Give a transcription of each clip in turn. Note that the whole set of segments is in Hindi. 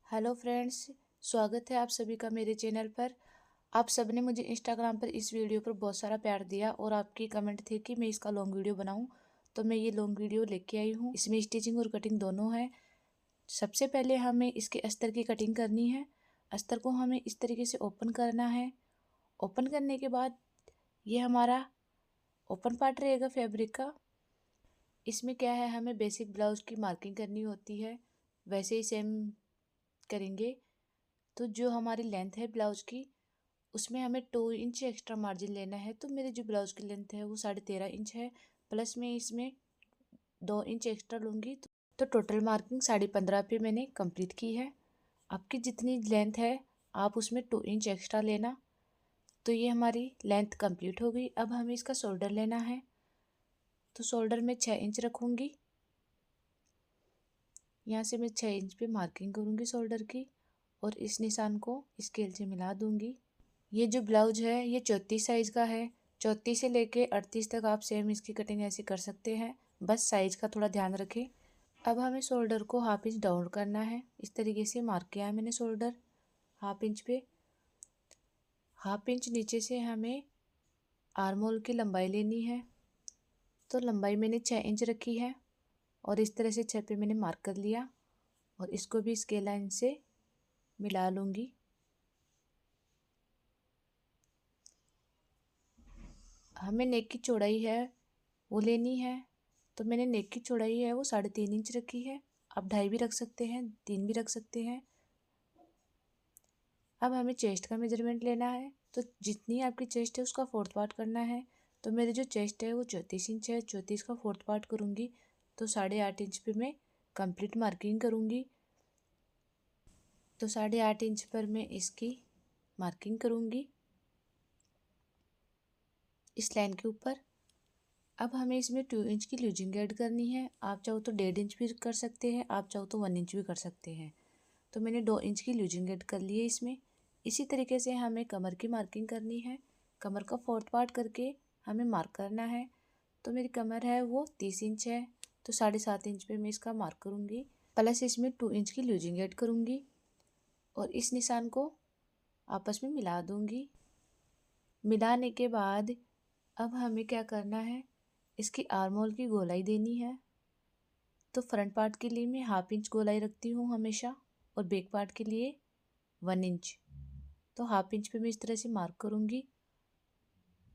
हेलो फ्रेंड्स, स्वागत है आप सभी का मेरे चैनल पर। आप सबने मुझे इंस्टाग्राम पर इस वीडियो पर बहुत सारा प्यार दिया और आपकी कमेंट थे कि मैं इसका लॉन्ग वीडियो बनाऊं, तो मैं ये लॉन्ग वीडियो लेके आई हूं। इसमें स्टिचिंग और कटिंग दोनों है। सबसे पहले हमें इसके अस्तर की कटिंग करनी है। अस्तर को हमें इस तरीके से ओपन करना है। ओपन करने के बाद ये हमारा ओपन पार्ट रहेगा फैब्रिक का। इसमें क्या है, हमें बेसिक ब्लाउज की मार्किंग करनी होती है, वैसे ही सेम करेंगे। तो जो हमारी लेंथ है ब्लाउज की, उसमें हमें 2 इंच एक्स्ट्रा मार्जिन लेना है। तो मेरी जो ब्लाउज की लेंथ है वो 13.5 इंच है, प्लस मैं इसमें 2 इंच एक्स्ट्रा लूँगी। तो टोटल मार्किंग 15.5 पे मैंने कंप्लीट की है। आपकी जितनी लेंथ है आप उसमें 2 इंच एक्स्ट्रा लेना। तो ये हमारी लेंथ कंप्लीट हो गई। अब हमें इसका शोल्डर लेना है। तो शोल्डर में 6 इंच रखूँगी। यहाँ से मैं 6 इंच पे मार्किंग करूँगी शोल्डर की और इस निशान को स्केल से मिला दूँगी। ये जो ब्लाउज है ये 34 साइज़ का है। 34 से लेके 38 तक आप सेम इसकी कटिंग ऐसे कर सकते हैं, बस साइज़ का थोड़ा ध्यान रखें। अब हमें शोल्डर को हाफ इंच डाउन करना है। इस तरीके से मार्क किया है मैंने शोल्डर हाफ इंच पे। हाफ इंच नीचे से हमें आर्म होल की लंबाई लेनी है। तो लंबाई मैंने 6 इंच रखी है और इस तरह से 6 पे मैंने मार्क कर लिया और इसको भी स्केल लाइन से मिला लूँगी। हमें नेक की चौड़ाई है वो लेनी है। तो मैंने नेक की चौड़ाई है वो 3.5 इंच रखी है। आप 2.5 भी रख सकते हैं, 3 भी रख सकते हैं। अब हमें चेस्ट का मेजरमेंट लेना है। तो जितनी आपकी चेस्ट है उसका 4th पार्ट करना है। तो मेरी जो चेस्ट है वो 34 इंच है, 34 का 4th पार्ट करूँगी। तो 8.5 इंच पे मैं कंप्लीट मार्किंग करूँगी। तो 8.5 इंच पर मैं इसकी मार्किंग करूँगी इस लाइन के ऊपर। अब हमें इसमें 2 इंच की लूजिंग ऐड करनी है। आप चाहो तो 1.5 इंच भी कर सकते हैं, आप चाहो तो 1 इंच भी कर सकते हैं। तो मैंने 2 इंच की लूजिंग ऐड कर ली है इसमें। इसी तरीके से हमें कमर की मार्किंग करनी है। कमर का 4th पार्ट करके हमें मार्क करना है। तो मेरी कमर है वो 30 इंच है। तो 7.5 इंच पे मैं इसका मार्क करूँगी, प्लस इसमें 2 इंच की लूजिंग ऐड करूँगी और इस निशान को आपस में मिला दूँगी। मिलाने के बाद अब हमें क्या करना है, इसकी आर्म होल की गोलाई देनी है। तो फ्रंट पार्ट के लिए मैं हाफ इंच गोलाई रखती हूँ हमेशा और बैक पार्ट के लिए 1 इंच। तो हाफ इंच पे मैं इस तरह से मार्क करूँगी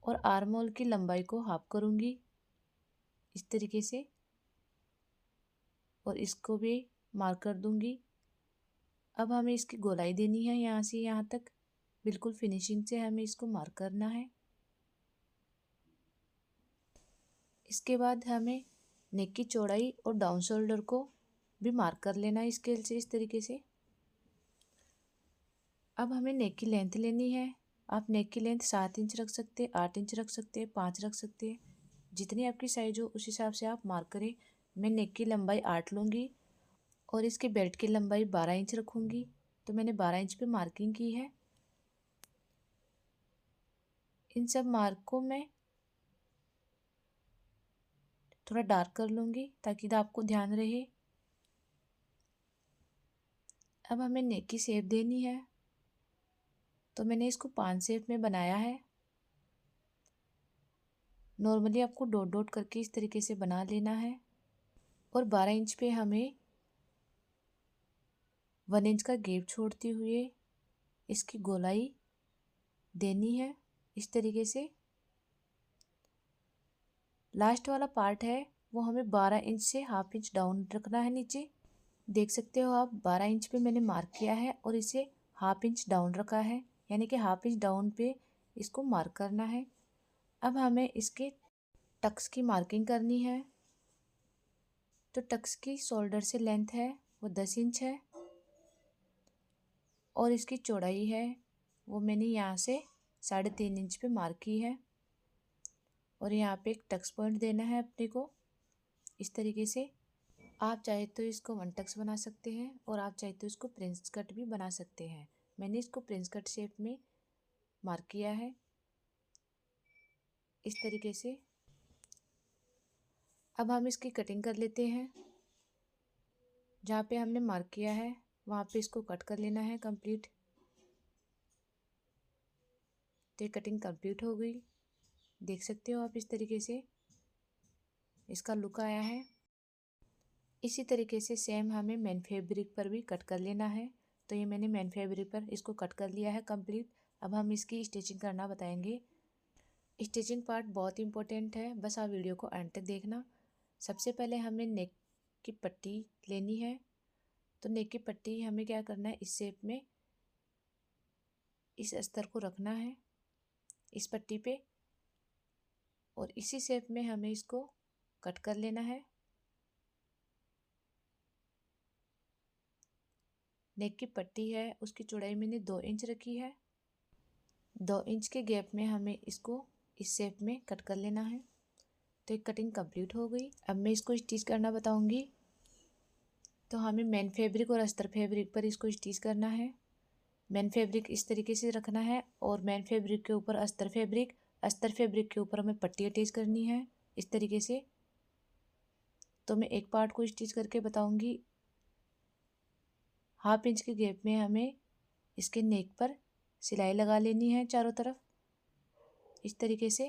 और आर्म होल की लंबाई को हाफ करूँगी इस तरीके से और इसको भी मार्क कर दूँगी। अब हमें इसकी गोलाई देनी है यहाँ से यहाँ तक, बिल्कुल फिनिशिंग से हमें इसको मार्क करना है। इसके बाद हमें नेक की चौड़ाई और डाउन शोल्डर को भी मार्क कर लेना है स्केल से इस तरीके से। अब हमें नेक की लेंथ लेनी है। आप नेक की लेंथ 7 इंच रख सकते हैं, 8 इंच रख सकते हैं, 5 रख सकते हैं, जितनी आपकी साइज हो उस हिसाब से आप मार्क करें। मैं नेक की लंबाई 8 लूँगी और इसके बेल्ट की लंबाई 12 इंच रखूँगी। तो मैंने 12 इंच पे मार्किंग की है। इन सब मार्क को मैं थोड़ा डार्क कर लूँगी ताकि आपको ध्यान रहे। अब हमें नेक की शेप देनी है। तो मैंने इसको 5 शेप में बनाया है। नॉर्मली आपको डॉट डॉट करके इस तरीके से बना लेना है और 12 इंच पे हमें 1 इंच का गैप छोड़ते हुए इसकी गोलाई देनी है इस तरीके से। लास्ट वाला पार्ट है वो हमें 12 इंच से हाफ इंच डाउन रखना है नीचे। देख सकते हो आप 12 इंच पे मैंने मार्क किया है और इसे हाफ इंच डाउन रखा है, यानी कि हाफ इंच डाउन पे इसको मार्क करना है। अब हमें इसके टक्स की मार्किंग करनी है। तो टक्स की शोल्डर से लेंथ है वो 10 इंच है और इसकी चौड़ाई है वो मैंने यहाँ से 3.5 इंच पे मार्क की है और यहाँ पे एक टक्स पॉइंट देना है अपने को इस तरीके से। आप चाहे तो इसको 1 टक्स बना सकते हैं और आप चाहे तो इसको प्रिंस कट भी बना सकते हैं। मैंने इसको प्रिंस कट शेप में मार्क किया है इस तरीके से। अब हम इसकी कटिंग कर लेते हैं। जहाँ पे हमने मार्क किया है वहाँ पे इसको कट कर लेना है कंप्लीट। तो ये कटिंग कंप्लीट हो गई, देख सकते हो आप इस तरीके से इसका लुक आया है। इसी तरीके से सेम हमें मेन फैब्रिक पर भी कट कर लेना है। तो ये मैंने मेन फैब्रिक पर इसको कट कर लिया है कंप्लीट। अब हम इसकी स्टिचिंग करना बताएंगे। स्टिचिंग पार्ट बहुत इंपॉर्टेंट है, बस आप वीडियो को एंड तक देखना। सबसे पहले हमें नेक की पट्टी लेनी है। तो नेक की पट्टी हमें क्या करना है, इस शेप में इस अस्तर को रखना है इस पट्टी पे, और इसी शेप में हमें इसको कट कर लेना है। नेक की पट्टी है, उसकी चौड़ाई मैंने 2 इंच रखी है। 2 इंच के गैप में हमें इसको इस शेप में कट कर लेना है। तो एक कटिंग कंप्लीट हो गई। अब मैं इसको स्टिच करना बताऊंगी। तो हमें मेन फैब्रिक और अस्तर फैब्रिक पर इसको स्टिच करना है। मेन फैब्रिक इस तरीके से रखना है और मेन फैब्रिक के ऊपर अस्तर फैब्रिक के ऊपर हमें पट्टी अटैच करनी है इस तरीके से। तो मैं एक पार्ट को स्टिच करके बताऊंगी। 1/2 इंच के गैप में हमें इसके नेक पर सिलाई लगा लेनी है चारों तरफ इस तरीके से।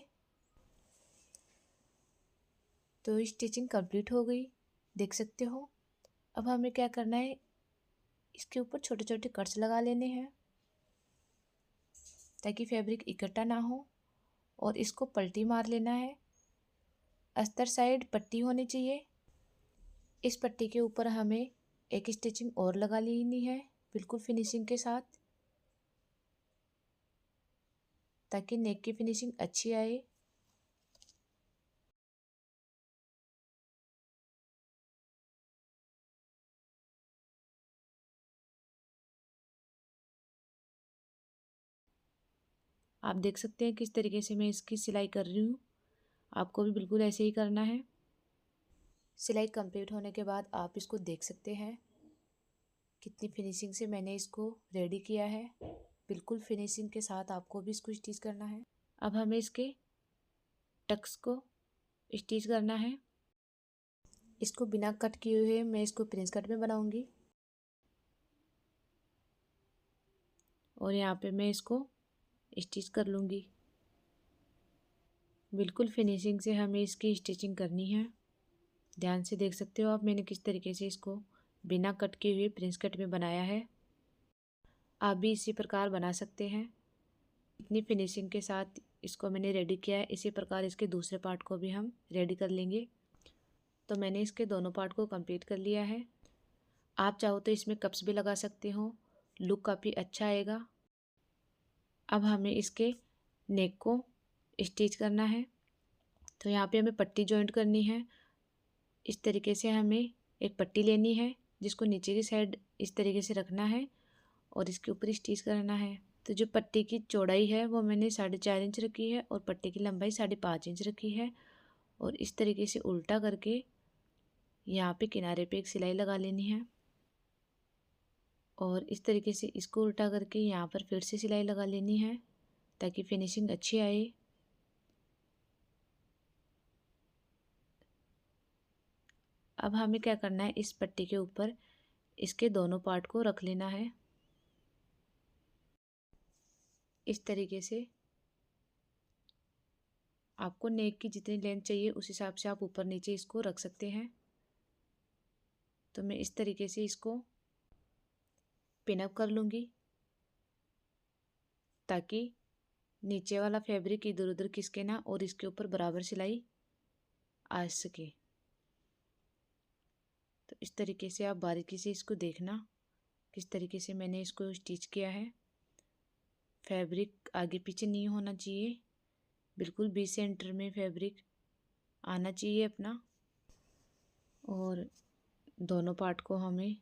तो स्टिचिंग कंप्लीट हो गई, देख सकते हो। अब हमें क्या करना है, इसके ऊपर छोटे छोटे कट्स लगा लेने हैं ताकि फैब्रिक इकट्ठा ना हो, और इसको पलटी मार लेना है। अस्तर साइड पट्टी होनी चाहिए। इस पट्टी के ऊपर हमें एक स्टिचिंग और लगा लेनी है बिल्कुल फिनिशिंग के साथ, ताकि नेक की फिनिशिंग अच्छी आए। आप देख सकते हैं किस तरीके से मैं इसकी सिलाई कर रही हूँ। आपको भी बिल्कुल ऐसे ही करना है। सिलाई कंप्लीट होने के बाद आप इसको देख सकते हैं कितनी फिनिशिंग से मैंने इसको रेडी किया है। बिल्कुल फिनिशिंग के साथ आपको भी इसको स्टिच करना है। अब हमें इसके टक्स को स्टिच करना है। इसको बिना कट किए हुए मैं इसको प्रिंस कट में बनाऊंगी, और यहाँ पे मैं इसको स्टिच कर लूँगी। बिल्कुल फिनिशिंग से हमें इसकी स्टिचिंग करनी है। ध्यान से देख सकते हो आप मैंने किस तरीके से इसको बिना कट किए हुए प्रिंस कट में बनाया है। आप भी इसी प्रकार बना सकते हैं। इतनी फिनिशिंग के साथ इसको मैंने रेडी किया है। इसी प्रकार इसके दूसरे पार्ट को भी हम रेडी कर लेंगे। तो मैंने इसके दोनों पार्ट को कंप्लीट कर लिया है। आप चाहो तो इसमें कप्स भी लगा सकते हो, लुक काफ़ी अच्छा आएगा। अब हमें इसके नेक को स्टिच करना है। तो यहाँ पे हमें पट्टी जॉइंट करनी है। इस तरीके से हमें एक पट्टी लेनी है जिसको नीचे की साइड इस तरीके से रखना है और इसके ऊपर स्टिच करना है। तो जो पट्टी की चौड़ाई है वो मैंने 4.5 इंच रखी है और पट्टी की लंबाई 5.5 इंच रखी है। और इस तरीके से उल्टा करके यहाँ पे किनारे पे एक सिलाई लगा लेनी है, और इस तरीके से इसको उल्टा करके यहाँ पर फिर से सिलाई लगा लेनी है ताकि फिनिशिंग अच्छी आए। अब हमें क्या करना है, इस पट्टी के ऊपर इसके दोनों पार्ट को रख लेना है इस तरीके से। आपको नेक की जितनी लेंथ चाहिए उस हिसाब से आप ऊपर नीचे इसको रख सकते हैं। तो मैं इस तरीके से इसको पिनअप कर लूँगी ताकि नीचे वाला फैब्रिक इधर उधर खिसके ना और इसके ऊपर बराबर सिलाई आ सके। तो इस तरीके से आप बारीकी से इसको देखना किस तरीके से मैंने इसको स्टिच किया है। फैब्रिक आगे पीछे नहीं होना चाहिए, बिल्कुल बीच सेंटर में फैब्रिक आना चाहिए अपना। और दोनों पार्ट को हमें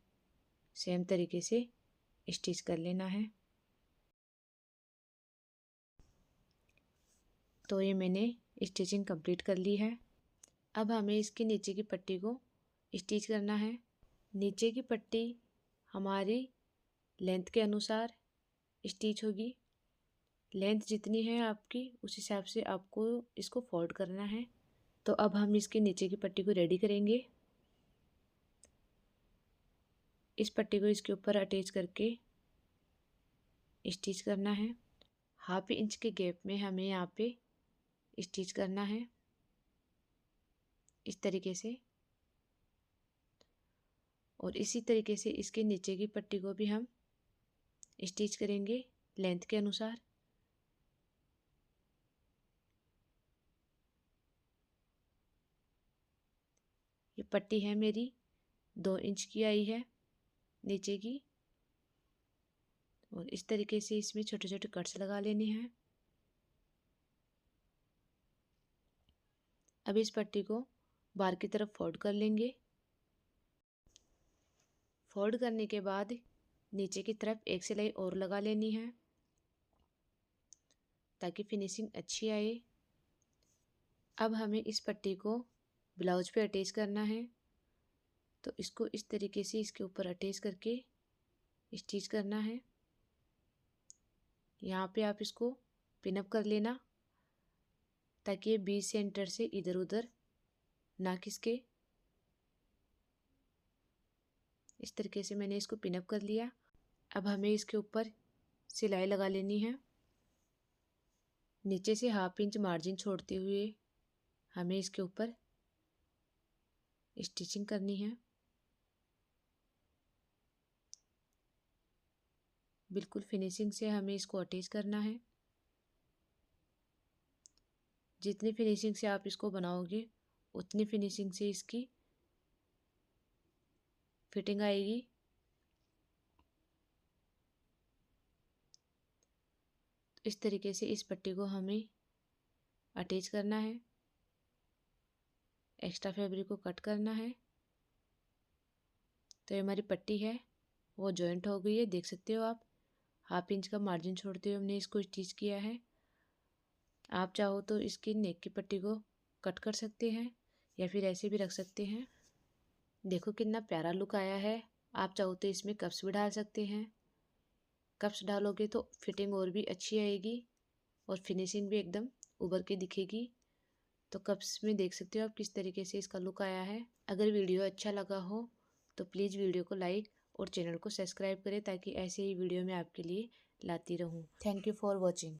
सेम तरीके से स्टिच कर लेना है। तो ये मैंने स्टिचिंग कंप्लीट कर ली है। अब हमें इसके नीचे की पट्टी को स्टिच करना है। नीचे की पट्टी हमारी लेंथ के अनुसार स्टिच होगी। लेंथ जितनी है आपकी उस हिसाब से आपको इसको फोल्ड करना है। तो अब हम इसके नीचे की पट्टी को रेडी करेंगे। इस पट्टी को इसके ऊपर अटैच करके स्टिच करना है। 1/2 इंच के गैप में हमें यहाँ पे स्टिच करना है इस तरीके से। और इसी तरीके से इसके नीचे की पट्टी को भी हम स्टिच करेंगे लेंथ के अनुसार। ये पट्टी है मेरी 2 इंच की आई है नीचे की। और इस तरीके से इसमें छोटे छोटे कट्स लगा लेने हैं। अब इस पट्टी को बाहर की तरफ फोल्ड कर लेंगे। फोल्ड करने के बाद नीचे की तरफ एक सिलाई और लगा लेनी है ताकि फिनिशिंग अच्छी आए। अब हमें इस पट्टी को ब्लाउज पे अटैच करना है, तो इसको इस तरीके से इसके ऊपर अटैच करके स्टिच करना है। यहाँ पे आप इसको पिन अप कर लेना ताकि ये बीच सेंटर से इधर उधर ना खिसके। इस तरीके से मैंने इसको पिन अप कर लिया। अब हमें इसके ऊपर सिलाई लगा लेनी है। नीचे से 1/2 इंच मार्जिन छोड़ते हुए हमें इसके ऊपर स्टिचिंग करनी है। बिल्कुल फिनिशिंग से हमें इसको अटैच करना है। जितनी फिनिशिंग से आप इसको बनाओगे उतनी फिनिशिंग से इसकी फिटिंग आएगी। इस तरीके से इस पट्टी को हमें अटैच करना है। एक्स्ट्रा फैब्रिक को कट करना है। तो ये हमारी पट्टी है वो जॉइंट हो गई है, देख सकते हो आप। 1/2 इंच का मार्जिन छोड़ते हुए हमने इसको स्टिच किया है। आप चाहो तो इसकी नेक की पट्टी को कट कर सकते हैं या फिर ऐसे भी रख सकते हैं। देखो कितना प्यारा लुक आया है। आप चाहो तो इसमें कप्स भी डाल सकते हैं। कप्स डालोगे तो फिटिंग और भी अच्छी आएगी और फिनिशिंग भी एकदम उभर के दिखेगी। तो कप्स में देख सकते हो आप किस तरीके से इसका लुक आया है। अगर वीडियो अच्छा लगा हो तो प्लीज़ वीडियो को लाइक और चैनल को सब्सक्राइब करें ताकि ऐसे ही वीडियो मैं आपके लिए लाती रहूं। Thank you for watching.